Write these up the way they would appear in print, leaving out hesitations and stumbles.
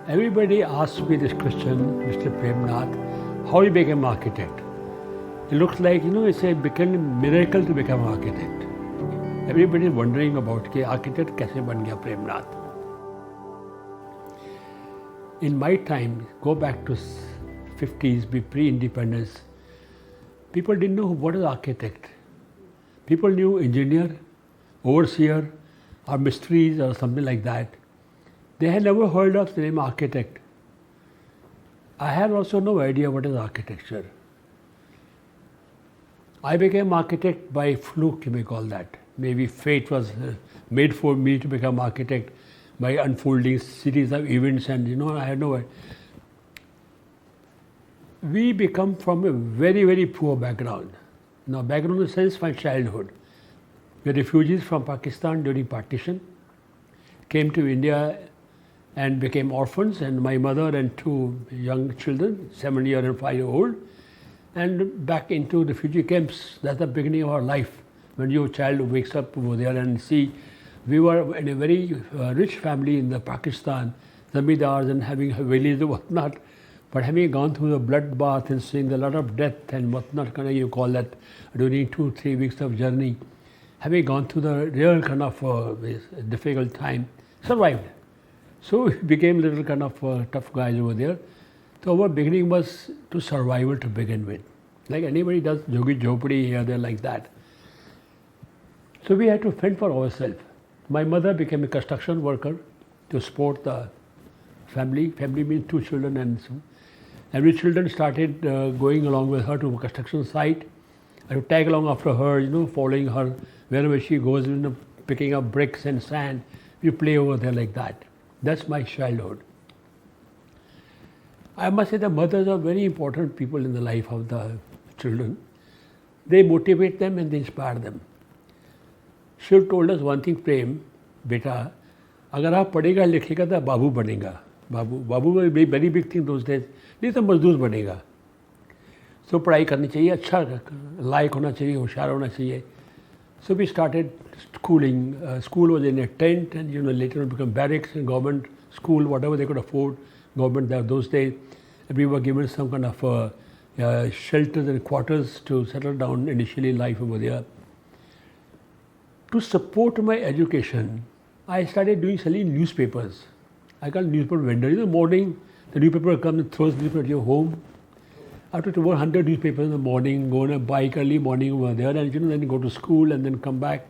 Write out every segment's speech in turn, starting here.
Everybody asks me this question, Mr. Prem Nath, how you became architect. It looks like, it's a miracle to become architect. Everybody is wondering about कि architect कैसे बन गया Prem Nath. In my time, go back to 50s, pre-independence, people didn't know what is architect. People knew engineer, overseer, or mysteries or something like that. They had never heard of the name architect. I had also no idea what is architecture. I became architect by fluke, you may call that. Maybe fate was made for me to become architect by unfolding series of events, and I had no idea. We become from a very, very poor background. Now, background in the sense my childhood. We were refugees from Pakistan during partition, came to India and became orphans, and my mother and two young children, 7-year and 5-year-old, and back into refugee camps. That's the beginning of our life. When your child wakes up over there and see, we were in a very rich family in the Pakistan, zamindars and having havelis and whatnot, but having gone through the bloodbath and seeing a lot of death and whatnot, you call that, during 2-3 weeks of journey, having gone through the real difficult time, survived. So we became little tough guys over there. So our beginning was to survival to begin with. Like anybody does jogi jhopadi here, there like that. So we had to fend for ourselves. My mother became a construction worker to support the family. Family means 2 children, and so every children started going along with her to a construction site. I would tag along after her, following her wherever she goes, picking up bricks and sand. We play over there like that. That's my childhood. I must say the mothers are very important people in the life of the children. They motivate them and they inspire them. She told us one thing, Prem, beta, अगर आप पढ़ेगा लिखेगा तो बाबू बनेगा. बाबू was a very big thing those days. नहीं तो मजदूर बनेगा. So पढ़ाई करनी चाहिए, अच्छा लायक होना चाहिए, होशियार होना चाहिए. So we started schooling. School was in a tent, and later it became barracks and government school, whatever they could afford. Government there those days, we were given some kind of shelters and quarters to settle down initially life over there. To support my education, I started selling newspapers. I got newspaper vendor. In the morning, the newspaper comes and throws newspaper at your home. After 100 newspapers in the morning, go on a bike early morning over there, and then go to school and then come back.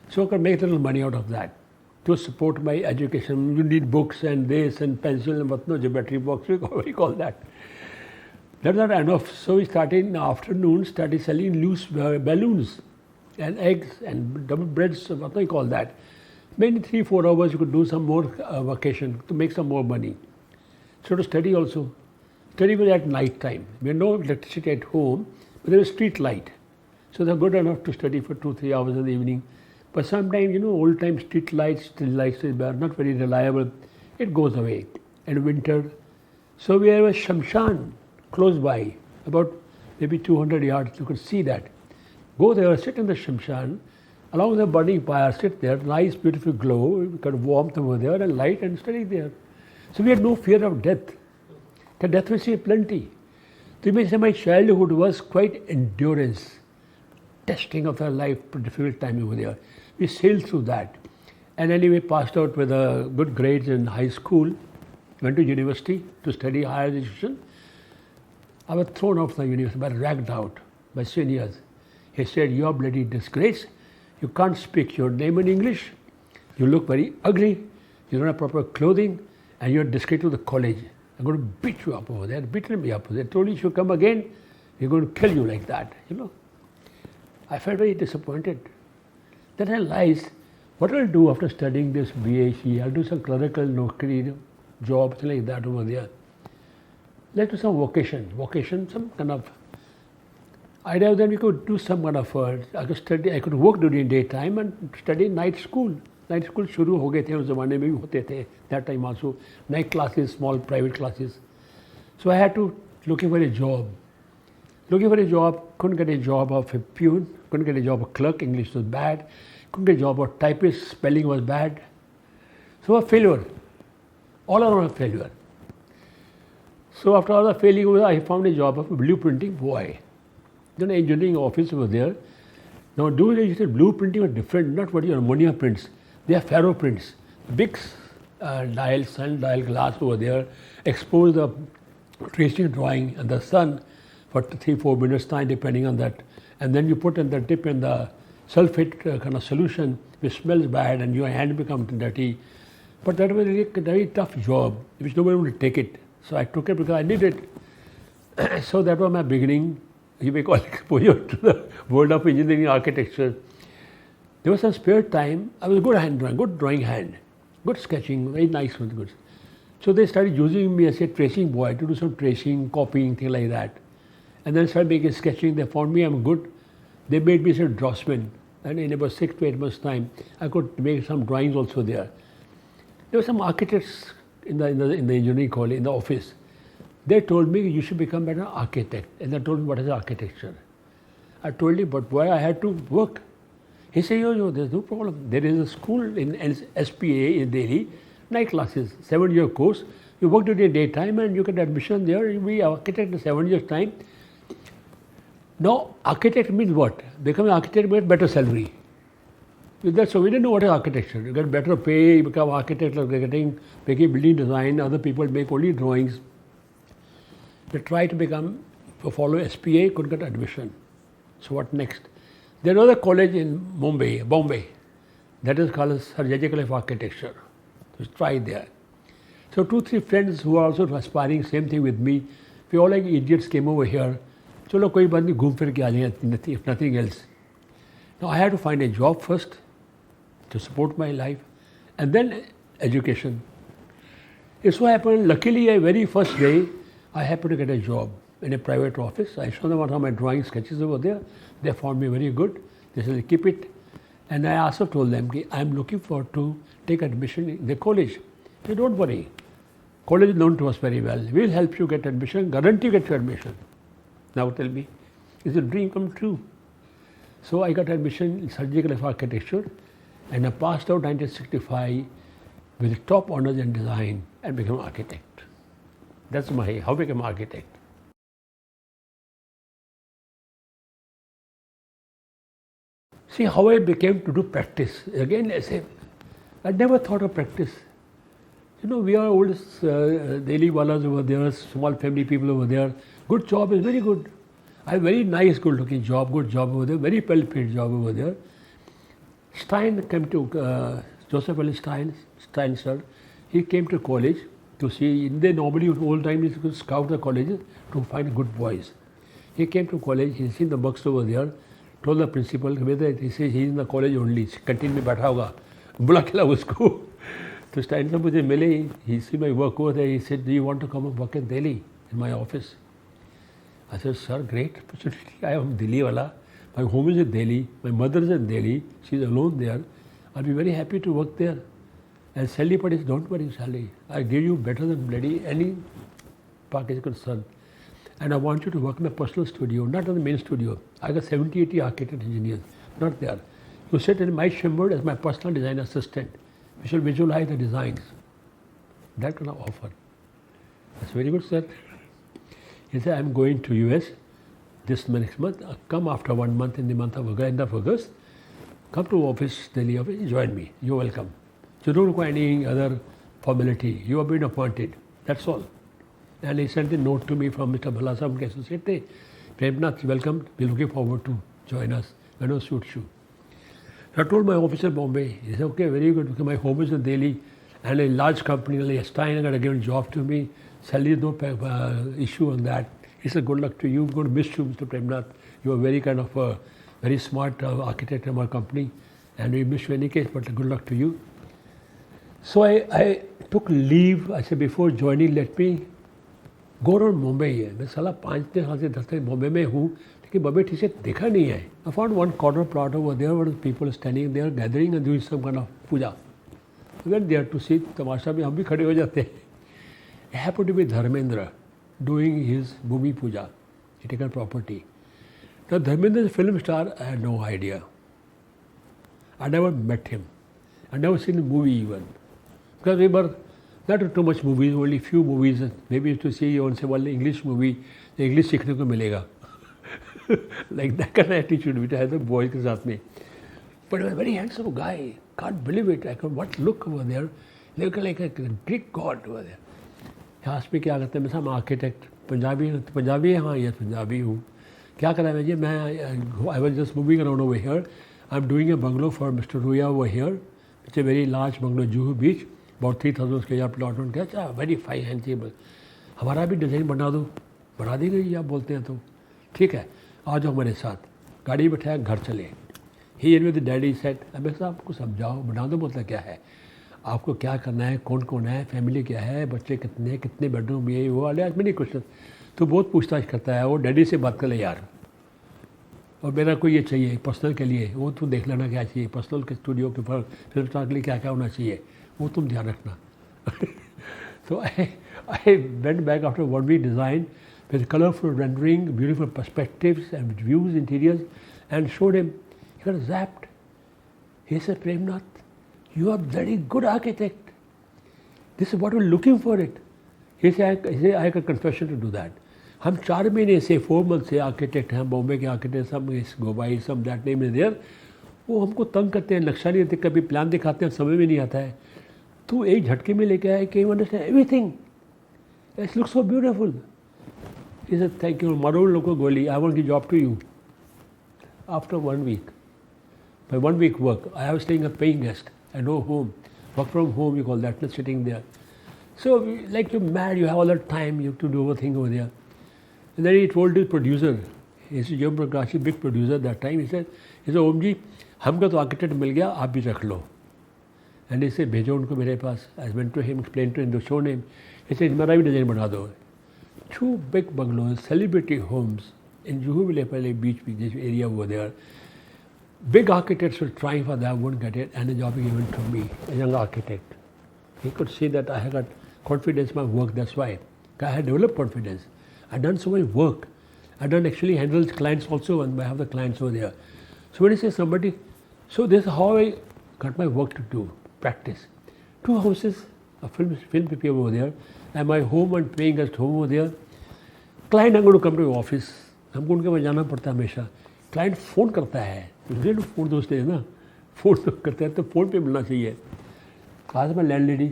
So I could make a little money out of that to support my education. You need books and this and pencil and whatnot, geometry box, we call that. That's not enough. So we started in the afternoon, started selling loose balloons and eggs and double breads, what do you call that. Maybe 3-4 hours you could do some more vacation to make some more money. So to study also. Study was at night time. We had no electricity at home, but there was street light. So they were good enough to study for 2-3 hours in the evening. But sometimes, old time street lights are not very reliable. It goes away in winter. So we have a shamshan close by, about maybe 200 yards. You could see that. Go there, sit in the shamshan, along with the burning fire, sit there, nice beautiful glow, got warmth over there and light, and study there. So we had no fear of death. The death we see plenty. So you may say my childhood was quite endurance, testing of our life, difficult time over there. We sailed through that. And anyway, passed out with good grades in high school, went to university to study higher education. I was thrown out of the university, but dragged out by seniors. He said, "You are bloody disgrace. You can't speak your name in English. You look very ugly. You don't have proper clothing, and you're disgraced to the college. I'm going to beat you up over there." Beaten me up. They told you, "If you come again, we're going to kill you like that." I felt very disappointed. Then I realized, what I'll do after studying this BAC, I'll do some clerical nokri job, something like that over there. Let's do some vocation, some kind of idea. Then we could do some kind of, I could work during daytime and study night school. Night school शुरू हो गए थे, उस ज़माने में भी होते थे, that time also, night classes, small private classes. So I had to looking for a job. Looking for a job, couldn't get a job of a peon, couldn't get a job of clerk, English was bad, couldn't get a job of typist, spelling was bad. So a failure, all around a failure. So after all the failing, I found a job of a blueprinting boy. Then engineering office was there. Now doing blueprinting was different, not what your ammonia prints. They are ferro prints. Big dial, sun dial glass over there, expose the tracing drawing and the sun for 3-4 minutes time depending on that, and then you put in the dip in the sulfate kind of solution which smells bad and your hand becomes dirty. But that was really a very tough job which nobody would take it. So I took it because I did it. So that was my beginning. You may call it exposure to the world of engineering architecture. There was some spare time. I was a good hand drawing, good drawing hand, good sketching, very nice with good. So they started using me as a tracing boy to do some tracing, copying, things like that. And then started making sketching. They found me I'm good. They made me a draftsman. And in about 6 to 8 months' time, I could make some drawings also there. There were some architects in the engineering college, in the office. They told me you should become an architect. And they told me what is architecture. I told him, but why I had to work? He said, yo, there's no problem. There is a school in SPA in Delhi, night classes, 7-year course. You work during the daytime and you get admission there. You'll be an architect in 7 years' time. Now, architect means what? Become an architect means better salary. So we didn't know what is architecture. You get better pay, you become architect, like making building design. Other people make only drawings. They try to follow SPA, couldn't get admission. So what next? There was a college in Bombay, that is called Surgical of Architecture. So tried there. So 2-3 friends who are also aspiring same thing with me, we all like idiots came over here. Chalo koi baat nahi, ghum fir ke aa jaye, if nothing else. Now I had to find a job first to support my life, and then education. It so happened, luckily, a very first day, I happened to get a job in a private office. I showed them what are my drawing sketches over there. They found me very good. They said, keep it. And I also told them, I'm looking forward to take admission in the college. They don't worry. College is known to us very well. We'll help you get admission, guarantee you get your admission. Now tell me, is a dream come true? So I got admission in Surgical of Architecture, and I passed out 1965 with top honors in design and became an architect. That's how I became an architect. See how I became to do practice. Again, I never thought of practice. You know, we are old Delhi walas over there, small family people over there. Good job is very good. I have a very nice, good looking job, good job over there, very well paid job over there. Stein came to, Joseph L. Stein sir, he came to college to see, they normally old time is to scout the colleges to find good boys. He came to college, he seen the books over there, told the principal, whether he says he's in the college only, canteen mein baitha hoga, bula khila usko. So Stein sir mujhe mile, he see my work over there, he said, do you want to come and work in Delhi, in my office? I said, sir, great opportunity. I am Delhi wala. My home is in Delhi. My mother is in Delhi. She is alone there. I'll be very happy to work there. And salary part is, don't worry, salary. I give you better than bloody any park is concerned. And I want you to work in a personal studio, not in the main studio. I got 70-80 architect engineers, not there. You sit in my chamber as my personal design assistant. We shall visualize the designs. That kind of offer. That's very good, sir. He said, I'm going to US this next month. Come after 1 month in the month of August, end of August. Come to office, Delhi office, join me. You're welcome. So don't require any other formality. You have been appointed. That's all. And he sent a note to me from Mr. Bhalasam Associate. Prem Nath, welcome. We're looking forward to join us. When it suits you. So I told my officer in Bombay. He said, okay, very good. Because my home is in Delhi. And a large company like Stein got given a job to me. Salary is no issue on that. He said, good luck to you. I'm going to miss you, Mr. Prem Nath. You are very kind of very smart architect in our company. And we miss you in any case, but good luck to you. So I took leave. I said, before joining, let me go around Mumbai. मैं साला 5 दिन से 10 दिन बॉम्बे में हूँ, कि बॉम्बे ठीक से देखा नहीं है. I found one corner plot over there where people standing there gathering and doing some kind of puja. We went there to see तमाशा में हम भी खड़े हो जाते हैं. It happened to be Dharmendra doing his Bhumi Puja. He taken property. Now Dharmendra is a film star, I had no idea. I never met him. I never seen a movie even. Because we were not too much movies, only few movies. Maybe to see once a while English movie, English सीखने को मिलेगा. Like that kind of attitude which I had the boys के साथ में. But a very handsome guy. Can't believe it. I could what look over there. Look like a Greek god over there. He asked me क्या करते हैं. I'm architect. Punjabi है हाँ ये पंजाबी हूँ. क्या करा मुझे मैं I was just moving around over here. I'm doing a bungalow for Mr. Ruya over here. It's a very large bungalow, Juhu Beach. About 3,000 square yard plot. उन्होंने कहा अच्छा very fine handsome. हमारा भी डिज़ाइन बना दो. बना देंगे आप बोलते हैं तो ठीक है आ जाओ हमारे साथ. गाड़ी बैठाया घर चले. ही एंड विद डैडी सेट अब मैं आपको समझाओ बना दो मतलब क्या है आपको क्या करना है कौन है फैमिली क्या है बच्चे कितने बेडरूम ये वो वाले आज मेरी क्वेश्चन तो बहुत पूछताछ करता है वो डैडी से बात कर ले यार और मेरा कोई ये चाहिए पर्सनल के लिए वो तुम देख लेना क्या चाहिए पर्सनल के स्टूडियो के ऊपर फिल्म स्टार के लिए क्या क्या होना चाहिए वो तुम ध्यान रखना. So I went back after what we designed with colorful rendering, beautiful perspectives and views, interiors, and showed him. He got zapped. He said, Prem Nath, you are very good architect. This is what we're looking for it. He said, I have a confession to do that. हम 4 महीने से 4 months से architect हैं बॉम्बे के architect सब इस गोबाई सब that name is there वो हमको तंग करते हैं नक्शा नहीं देते कभी प्लान दिखाते हैं समझ में नहीं आता है तो एक झटके में लेके आए कि you understand everything it looks so beautiful. He said, thank you. Marul Loko Goli, I want to give job to you. After 1 week, by 1 week work, I was staying a paying guest. I know home. Work from home, you call that, not sitting there. So, like you're mad, you have all that time, you have to do everything over there. And then he told his producer, he's a Jam Prakashi, big producer at that time, he said, Om ji, हमको तो architect मिल गया आप भी रख लो. And he said, भेजो उनको मेरे पास. I went to him, explained to him, shown him. He said, मेरा भी डिजाइन बना दो. 2 big bungalows, celebrity homes in Juhu Beach area over there. Big architects were trying for that, wouldn't get it, and the job given to me, a young architect. He could see that I had got confidence in my work, that's why. I had developed confidence. I had done so much work. I done actually handle clients also, and I have the clients over there. So when he says somebody, so this is how I got my work to do, practice. 2 houses, a film PPM over there, and my home and paying guest home over there. Client I'm going to come to office. हमको उनके पास जाना पड़ता है हमेशा. Client phone करता है. You phone दोस्त है ना. फ़ोन तो करता है तो फ़ोन पे मिलना चाहिए. आज मैं land lady.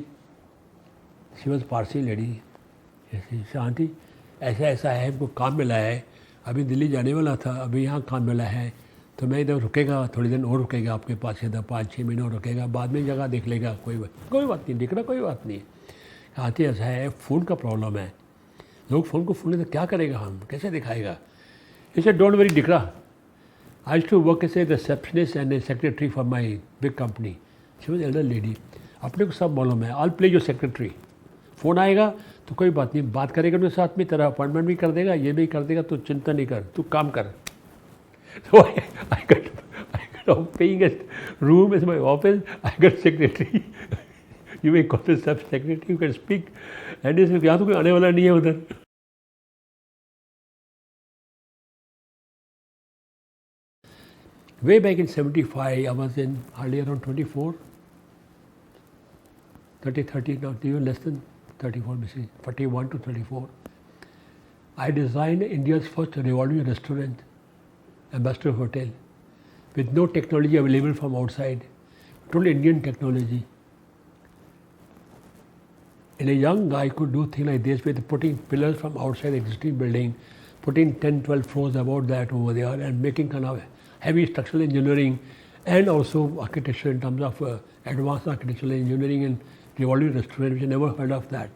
She was Parsi lady. ऐसे आंटी ऐसा है हमको काम मिला है. अभी दिल्ली जाने वाला था. अभी यहाँ काम मिला है. तो मैं इधर रुकेगा थोड़ी दिन और रुकेगा आपके पास 5-6 महीने और रुकेगा बाद में जगह देख लेगा कोई बात नहीं दिख रहा कोई बात नहीं. आते ऐसा है फ़ोन का प्रॉब्लम है लोग फ़ोन को फ़ोन तो क्या करेगा हम कैसे दिखाएगा इसे डोंट वेरी दिख रहा. I to work as a receptionist and a secretary for my big company. She was elder lady. अपने को सब मालूम है. I play your secretary. Phone आएगा तो कोई बात नहीं बात करेगा उनके साथ में तेरा अपॉइंटमेंट भी कर देगा ये भी कर देगा तो चिंता नहीं कर तू काम कर. So I got paying a room as my office. I got secretary. You may call it sub secretary. You can speak. And this यहाँ तो कोई आने वाला नहीं है उधर. Way back in 75, I was in hardly around 24, 30, not even less than 34, 41 to 34. I designed India's first revolving restaurant, Ambassador Hotel, with no technology available from outside, totally Indian technology. And a young guy could do things like this with putting pillars from outside the existing building, putting 10, 12 floors about that over there and making kind of heavy structural engineering and also architecture in terms of advanced architectural engineering and revolving restaurant, which I never heard of that.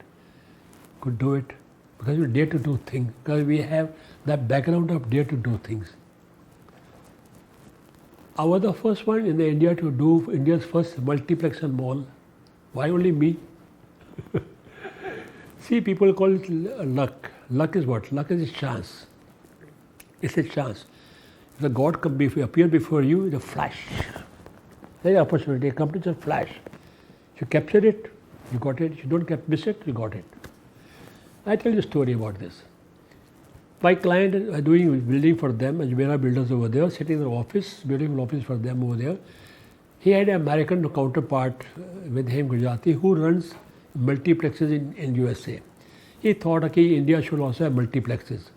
Could do it because we dare to do things, because we have that background of dare to do things. I was the first one in India to do India's first multiplex and mall. Why only me? See, people call it luck. Luck is what? Luck is a chance. It's a chance. The God appear before you in a flash. There is opportunity, a company just flash. You capture it, you got it. You don't miss it, you got it. I tell you a story about this. My client is doing building for them, and we are builders over there, sitting in the office, beautiful office for them over there. He had an American counterpart with him, Gujarati, who runs multiplexes in USA. He thought, okay, India should also have multiplexes.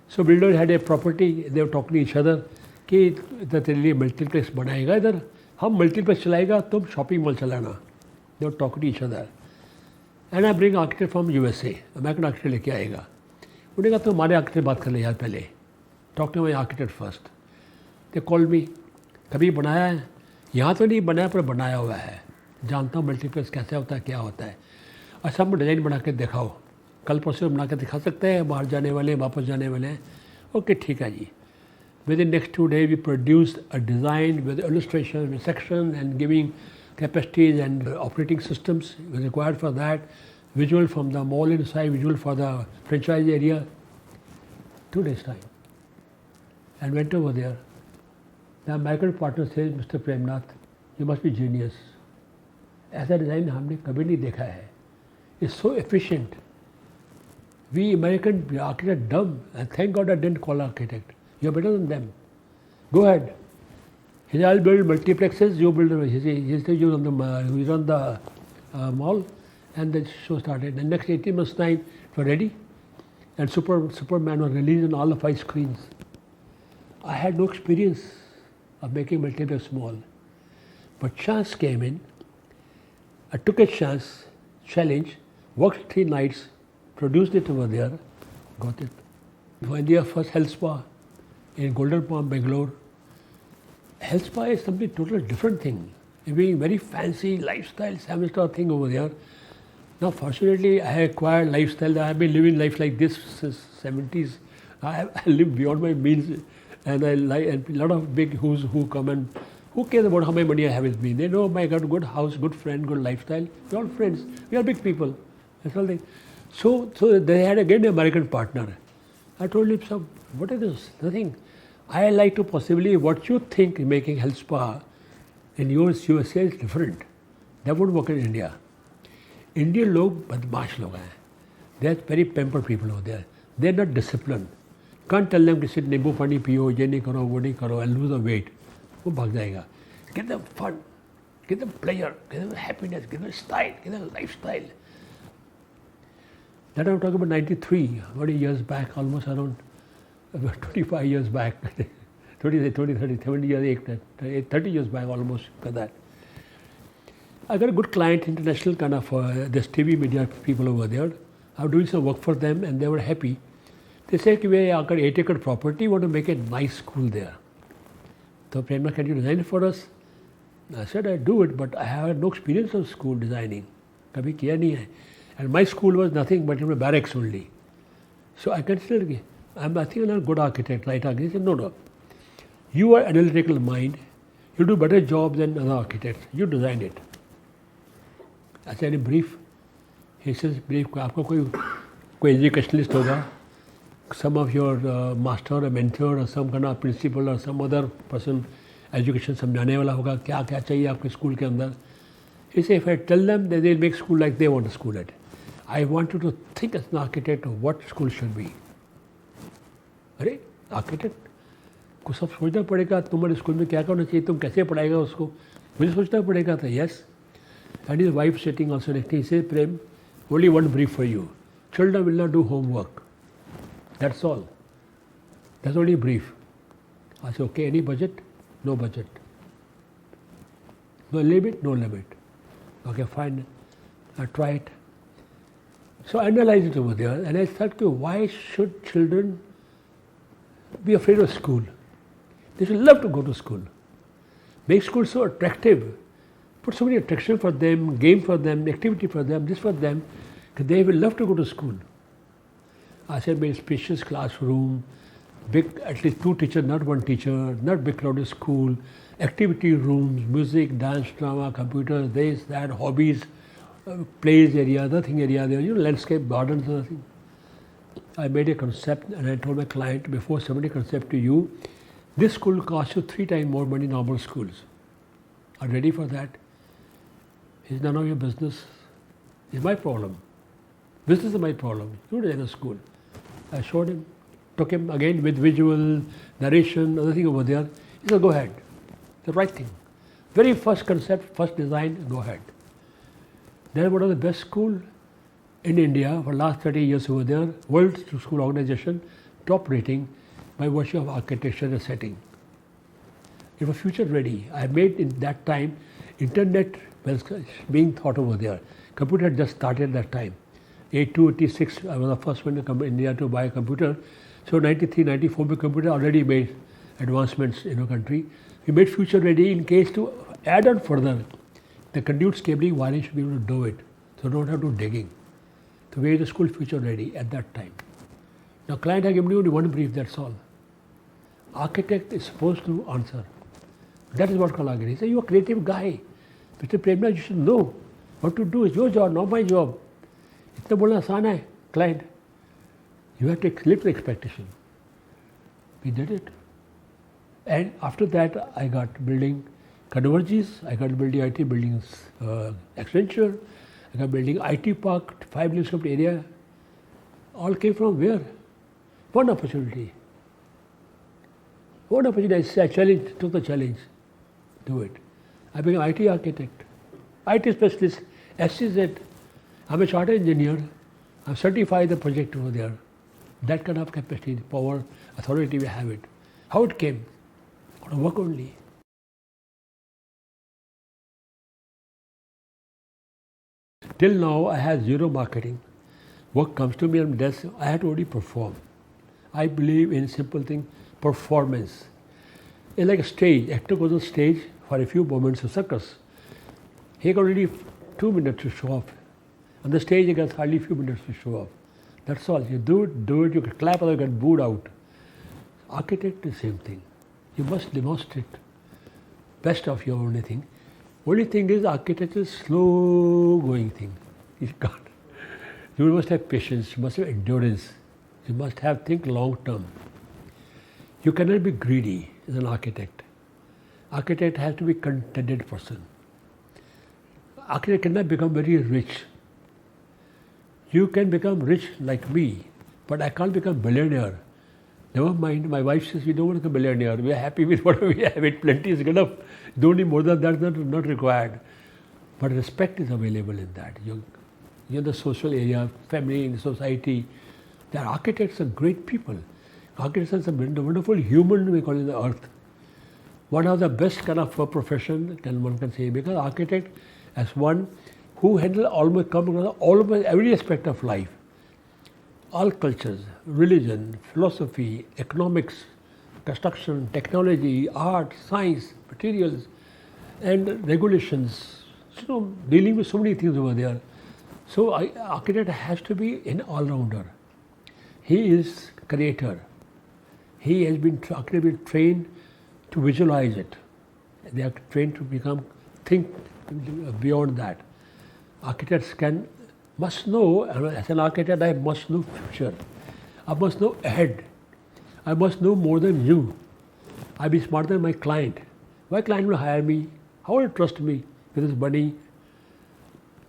So builders had a property, they were talking to each other, कि इधर तेरे लिए multiplex बनाएगा इधर, हम multiplex चलाएगा, तुम shopping mall चलाना. They were talking to each other. And I bring architect from USA, American architect लेके आएगा. उन्होंने कहा तो हमारे आर्किटेक्ट बात कर ले यार पहले. Talk to my architect first. They called me. कभी बनाया है? यहाँ तो नहीं बनाया पर बनाया हुआ है. जानता हूँ मल्टीप्लेक्स कैसे होता है, क्या होता है. अच्छा हम डिज़ाइन बना के दिखाओ. कल परसों बना के दिखा सकते हैं, बाहर जाने वाले वापस जाने वाले हैं. ओके ठीक है जी. Within next 2 days we produced a design with illustration, with section and giving capacities and operating systems was required for that. Visual from the mall inside, visual for the franchise area. 2 days time. And went over there. The American partner says, Mr. Prem Nath, you must be genius. ऐसा design हमने कभी नहीं देखा है. It's so efficient. We American architect dumb, and thank God I didn't call architect. You're better than them. Go ahead. He said, I'll build multiplexes, you build, he said, you run the mall, and the show started. The next 18 months' time, it was ready, and Superman was released on all the 5 screens. I had no experience of making multiplex small, but chance came in. I took a challenge, worked 3 nights, produced it over there, got it. India first health spa in Golden Palm, Bangalore. Health spa is something totally different thing. It's being very fancy lifestyle, 7-star thing over there. Now fortunately I acquired lifestyle. I have been living life like this since 70s. I live beyond my means, and a lot of big who's who come and who cares about how much money I have with me. They know I got a good house, good friend, good lifestyle. We're all friends. We are big people. That's all they. So they had again an American partner. I told him, "Sir, what is this? Nothing. I like to possibly what you think making health spa in USA is different. That won't work in India. Indian लोग बदमाश लोग हैं. They are very pampered people over there. They are not disciplined. Can't tell them to sit नींबू पानी पियो, ये नहीं करो, वो नहीं करो, and lose the weight. वो भाग जाएगा. Give them fun, give them pleasure, give them happiness, give them style, give them lifestyle. That I'm talking about 93, 20 years back, almost around 25 years back, 30, 70 years, 30 years back almost for that. I got a good client, international kind of this TV media people over there. I'm doing some work for them and they were happy. They said, we got 8-acre property, want to make a nice school there. So Prem Nath, can you design it for us? I said, I do it, but I have no experience of school designing. कभी किया नहीं है. And my school was nothing but barracks only. So I considered, I think I'm not a good architect, right architect. He said, no. You are analytical mind. You do better job than other architects. You design it. I said, in brief. He says, brief, आपका कोई educationalist होगा. Some of your master or mentor or some kind of principal or some other person education समझाने वाला होगा क्या क्या चाहिए आपके स्कूल के अंदर. He said, if I tell them, they'll make school like they want to school it. I want you to think as an architect of what school should be. अरे आर्किटेक्ट को सब सोचना पड़ेगा तुम्हारे स्कूल में क्या करना चाहिए, तुम कैसे पढ़ाएगा उसको, मुझे सोचना पड़ेगा. था yes. And his wife sitting also next he say Prem only one brief for you, children will not do homework, that's all, that's only brief. I say okay, any budget? No budget. No limit? No limit. Okay, fine. I try it. So I analyzed it over there and I thought, why should children be afraid of school? They should love to go to school. Make school so attractive. Put so many attraction for them, game for them, activity for them, this for them, that they will love to go to school. I said, make spacious classroom, big, at least 2 teachers, not 1 teacher, not big crowded school, activity rooms, music, dance, drama, computers, this, that, hobbies, plays area, other thing area, there, landscape, gardens, other thing. I made a concept and I told my client, before submitting concept to you, This school costs you 3 times more money than normal schools. Are you ready for that? It's none of your business. It's my problem. Business is my problem. You design a school. I showed him, took him again with visual, narration, other thing over there. He said, go ahead. The right thing. Very first concept, first design, go ahead. They're one of the best school in India for last 30 years over there. World School Organization, top rating by virtue of architecture and setting. It was future ready. I made in that time, internet was being thought over there. Computer had just started that time. 82, 86, I was the first one to come to India to buy a computer. So 93, 94, the computer already made advancements in our country. We made future ready in case to add on further. The conduits, cabling, wiring should be able to do it. So don't have to do digging. So we made the school future ready at that time. Now client has given you only one brief, that's all. Architect is supposed to answer. That is what called architect. He said, you're a creative guy. Mr. Prem Nath, you should know what to do. It's your job, not my job. इतना बोलना आसान है, client. You have to live the expectation. We did it. And after that, I got building Converges, I got building IT buildings, Accenture, I got building IT park, 5 million square foot area. All came from where? One opportunity. One opportunity. I took the challenge. Do it. I became IT architect, IT specialist, SCZ. I'm a chartered engineer. I'm certified the project over there. That kind of capacity, power, authority, we have it. How it came? Out of work only. Till now, I had zero marketing. Work comes to me and desk, I had to already perform. I believe in simple thing, performance. It's like a stage. Actor goes on stage for a few moments of circus. He got already 2 minutes to show off. On the stage, he got hardly a few minutes to show off. That's all. You do it, you can clap or you get booed out. Architect is the same thing. You must demonstrate best of your only thing. Only thing is architecture is slow going thing. You can't. You must have patience, you must have endurance. You must have think long term. You cannot be greedy as an architect. Architect has to be contented person. Architect cannot become very rich. You can become rich like me, but I can't become billionaire. Never mind, my wife says we don't want to become billionaire. We are happy with whatever we have. It plenty is enough. Don't need more than that, that's not required. But respect is available in that. You're in the social area, family, in society. The architects are great people. Architects are some wonderful human, we call it the earth. One of the best kind of profession one can say, because architect as one who handle almost every aspect of life. All cultures, religion, philosophy, economics, construction, technology, art, science, materials, and regulations. So dealing with so many things over there. So architect has to be an all-rounder. He is creator. He has been trained to visualize it. They are trained to think beyond that. Architects must know, as an architect I must know future. I must know ahead. I must know more than you. I'll be smarter than my client. My client will hire me. How will he trust me with his money?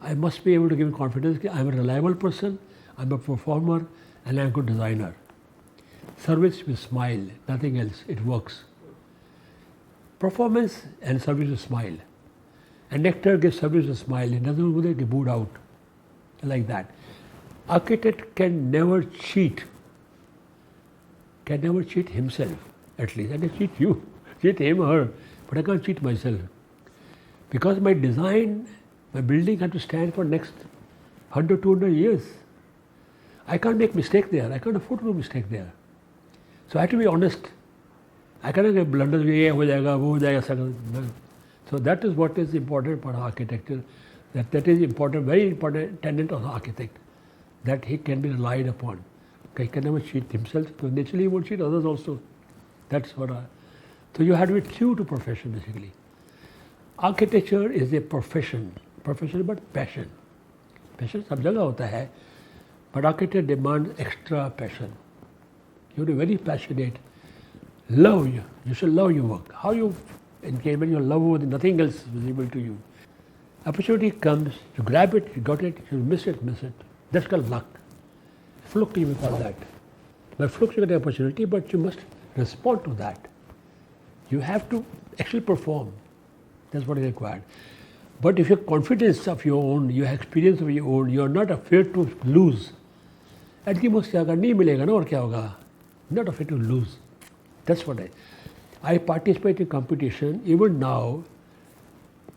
I must be able to give him confidence. I'm a reliable person, I'm a performer, and I'm a good designer. Service with smile, nothing else, it works. Performance and service with smile. An actor gives service with smile, he doesn't want to get booed out like that. Architect can never cheat himself, at least. I can cheat you, cheat him or her, but I can't cheat myself. Because my design, my building had to stand for next 100, 200 years. I can't make mistake there, I can't afford to make mistake there. So I have to be honest. I cannot get blunders, ye ho jayega, wo ho jayega. So that is what is important for architecture. That is important, very important tenet of the architect, that he can be relied upon. He can never cheat himself, so naturally he won't cheat others also. That's what so you have to be true to profession basically. Architecture is a profession but passion. Passion सब जगह होता है, but architect demands extra passion. You have to be very passionate, Love you. You should love your work. How you engage when you love work, nothing else is visible to you. Opportunity comes, you grab it, you got it, you miss it, miss it. That's called luck. Fluke, you may call that. By fluke, you get the opportunity, but you must respond to that. You have to actually perform. That's what is required. But if you have confidence of your own, you have experience of your own, you are not afraid to lose. At the most, नहीं मिलेगा ना और क्या होगा? Not afraid to lose. That's what I participate in competition. Even now,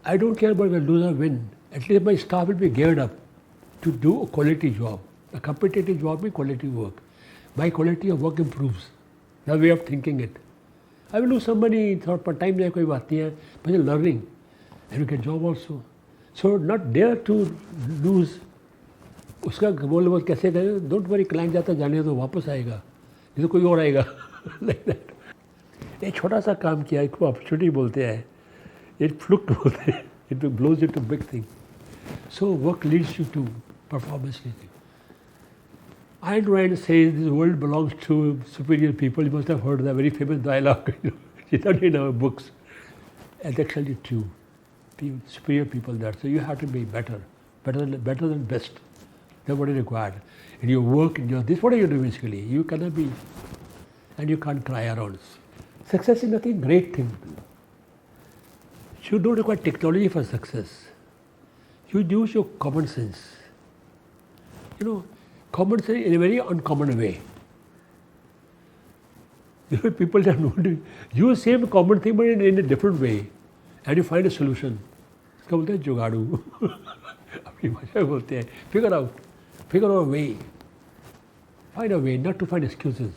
I don't care about whether lose or win. At least my staff will be geared up to do a quality job. A competitive job means quality work. My quality of work improves. The way of thinking it. I will lose some money, thought पर time जाए कोई बात नहीं है. But you're learning, and you get job also. So not dare to lose. उसका बोल कैसे करें? Don't worry, client जाता जाने तो वापस आएगा. नहीं तो कोई और आएगा. Like that. एक छोटा सा काम किया, इसको opportunity बोलते हैं. It fluke बोलते हैं. It blows into big thing. So work leads you to performance. Ayn Rand says this world belongs to superior people. You must have heard that very famous dialogue. It's not in our books. And actually true. Superior people there. So you have to be better than best. That's what is required. In your work, in your this, what are you doing basically? You cannot be, and you can't cry around. Success is nothing great thing. You don't require technology for success. You use your common sense. Common sense in a very uncommon way. People are not use same common thing but in a different way, and you find a solution. इसका बोलते हैं जुगाड़ू. अपनी भाषा में बोलते हैं. Figure out a way. Find a way, not to find excuses.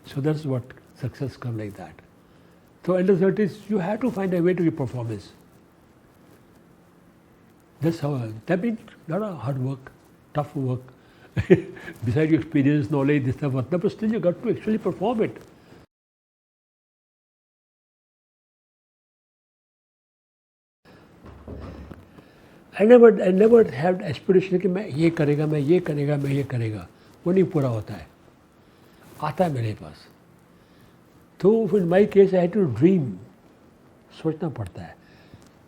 So that's what success comes like that. So and the result is you have to find a way to your performance. That's how. That means a lot of hard work, tough work. Besides your experience, knowledge, this stuff, but still you got to actually perform it. I never had aspiration कि मैं ये करेगा. वो नहीं पूरा होता है. आता है मेरे पास. तो in my case I had to dream. सोचना पड़ता है.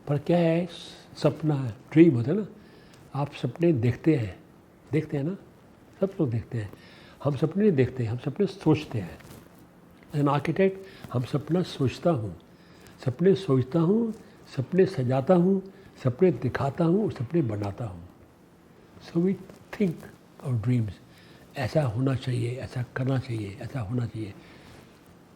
पर क्या है? सपना है. ड्रीम होता है ना. आप सपने देखते हैं ना. सब लोग देखते हैं. हम सपने नहीं देखते, हम सपने सोचते हैं. एन आर्किटेक्ट हम सपना सोचता हूँ, सपने सजाता हूँ, सपने दिखाता हूँ, सपने बनाता हूँ. So we think of dreams. ऐसा होना चाहिए, ऐसा करना चाहिए, ऐसा होना चाहिए.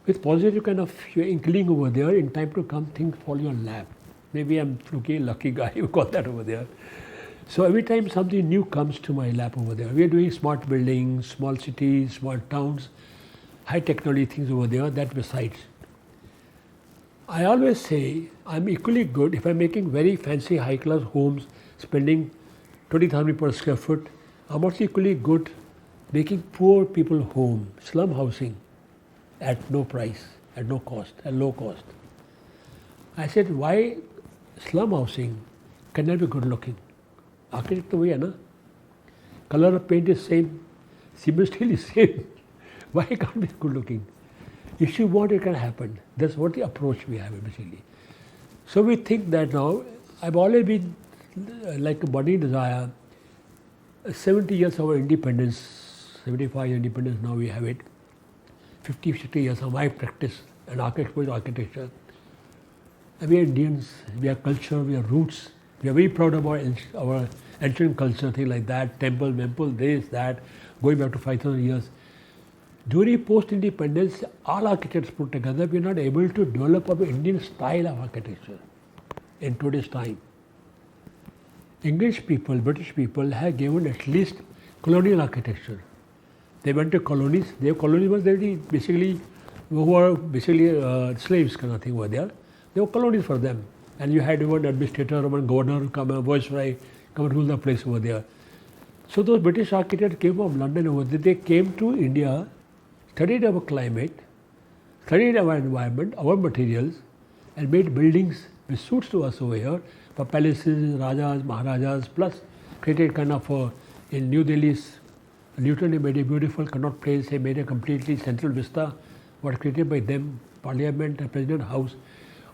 With positive kind of you're inkling over there, in time to come things fall in your lap. Maybe I'm lucky guy who got that over there. So every time something new comes to my lap over there, we are doing smart buildings, small cities, small towns, high technology things over there, that besides. I always say I'm equally good if I'm making very fancy high class homes, spending 20,000 per square foot. I'm also equally good making poor people home, slum housing, at no price, at no cost, at low cost. I said, why slum housing cannot be good looking? Architect तो वही है ना. Color of paint is same, cement steel is same. Why it can't be good looking? If you want, it can happen. That's what the approach we have basically. So we think that now, I've always been like a burning desire. 70 years of our independence, 75 years independence, now we have it. 50, 60 years of my practice and architecture. And we are Indians, we have culture, we have roots. We are very proud about our ancient culture, things like that, temple, this, that, going back to 5,000 years. During post-independence, all architects put together, we are not able to develop an Indian style of architecture in today's time. English people, British people have given at least colonial architecture. They went to colonies. Their colonies was basically who were slaves kind of thing were there. They were colonies for them. And you had one administrator, one governor, come a viceroy, come and rule the place over there. So those British architects came from London over there. They came to India, studied our climate, studied our environment, our materials, and made buildings which suits to us over here for palaces, rajas, maharajas, plus created kind of in New Delhi's Newton made a beautiful Connaught Place. He made a completely central vista, was created by them Parliament, the President House,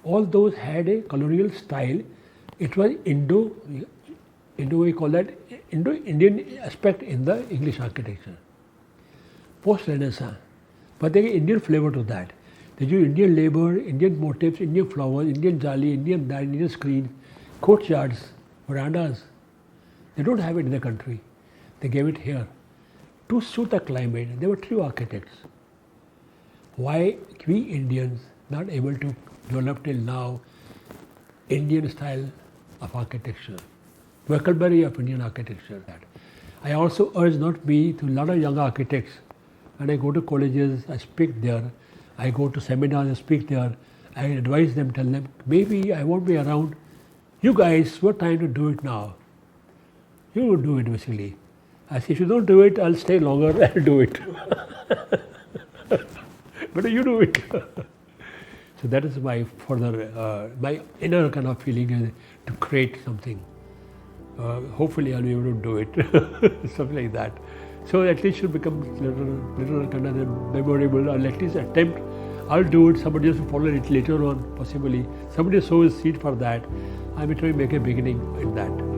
all those had a colonial style. It was we call that Indo-Indian aspect in the English architecture. Post-Renaissance, but there is Indian flavor to that. They use Indian labor, Indian motifs, Indian flowers, Indian jali, Indian that, Indian screens, courtyards, verandas. They don't have it in the country. They gave it here. To suit the climate, they were true architects. Why we Indians not able to develop till now Indian style of architecture, vocabulary of Indian architecture? That I also urge not me to a lot of young architects. When I go to colleges, I speak there. I go to seminars, I speak there. I advise them, tell them, maybe I won't be around. You guys, what time to do it now? You will do it basically. I say, if you don't do it, I'll stay longer, I'll do it. But you do it. So that is my further, my inner kind of feeling is to create something. Hopefully I'll be able to do it, something like that. So at least should become little kind of memorable, or at least attempt. I'll do it, somebody else will follow it later on, possibly. Somebody sows seed for that. I may try to make a beginning in that.